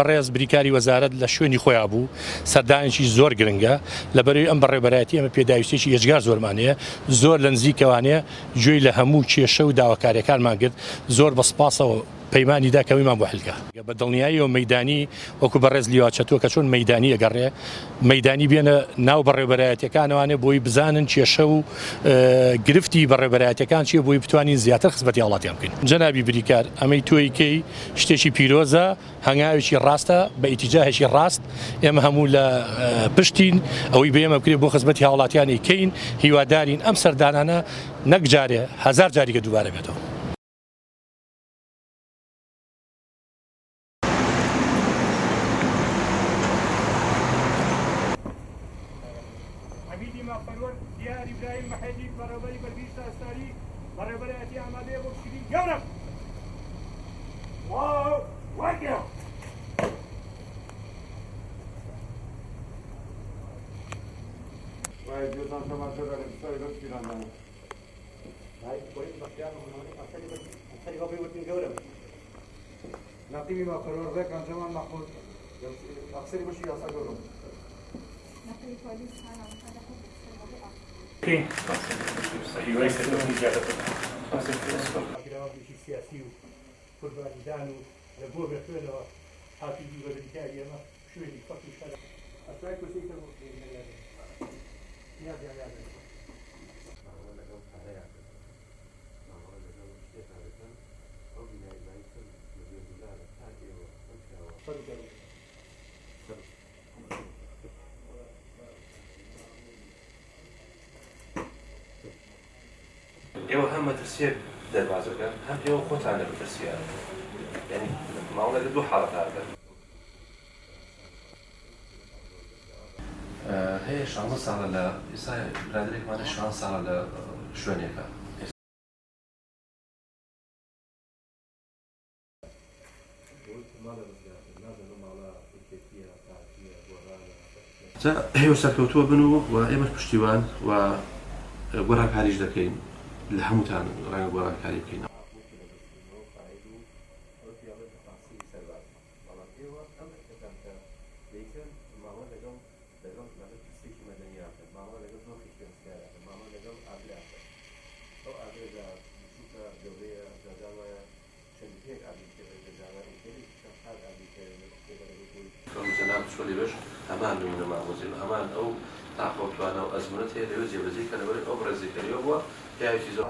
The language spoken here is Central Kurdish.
بەڕێز بریکاری وەزارەت لە شوێنی خۆیان بوو سەردانێکی زۆر گرنگە لەبەرەوەی ئەم بەڕێوەبەرایەتی ئەمە پێداویستێکی هێزگار زۆرمانەیە زۆر لە نزیکەوانەیە گوێی لە هەموو کێشە و داواکاریەکانمان کرد زۆر بەسپاسەوە پەیمانی دا کەویمان بۆ حلکە بە دڵنیاییەوە مەیدانی وەکو بەڕێز لیواچەتۆ کە چۆن مەیدانی ئەگەڕێ مەیدانی بێنە ناو بەڕێوەبەرایەتیەکانەوانێ بۆی بزانن کێشە و گرفتی بەڕێوەبەرایەتیەکان چیە بۆی بتوانین زیاتر خزمەتی وڵاتیان بکەین. جەنابی بریکار ئەمەی تۆی کەی شتێکی پیرۆزە هەنگاوێکی ڕاستە بە ئیتیجاهێکی ڕاست ئێمە هەموو لە پشتین ئەوەی بێمە بکرێت بۆ خزمەتی هاوڵاتیانی کەین هیوادارین ئەم سەردانانە نەک جارێ هەزار جاریکە دووبارە بێتەوە. حميدي ما فرور ديار إبراهيم محيدي برابري بالبيسة الساري برابري أتي عمادي أبو بشري جورم واو واقع وايد جوزان سما شغل بسوي بس في لندن هاي كويس بختيار أصلي قبل وقت جورم نقيبي ما فرور ذاك كان زمان محمود أصلي بشي أصلا جورم سیاسی و قوربانیدان و لە بۆ بێتێنەوە حافیزی بەبریکاری ئەمە شوێنی فەقی شەر ئەسای کوسیکە ئێوە هەم مەترسیە دەربازەکە هەم ئێوە خۆتان لە مەترسیە یعنی ماوەڵە لە دوو حاڵەتاردا هەیە 16 ساڵە لە ئێستا برادێکمانە 16 ساڵە لە شوێنێکە هێوە سەرکەوتووە بن و ئێمەش پشتیوان و گۆڕانکاریش دەکەین لە هەمووتان ڕەنگە گۆڕانکاری بکەین. هەمان نمونە مامۆزی هەمان ئەو تاقۆتوانە و ئەزمونەت هەیە لەوێ جێبەجێ کە لەبەر ئەو ڕێزیکەریەوە بووە پیاوێکی زۆر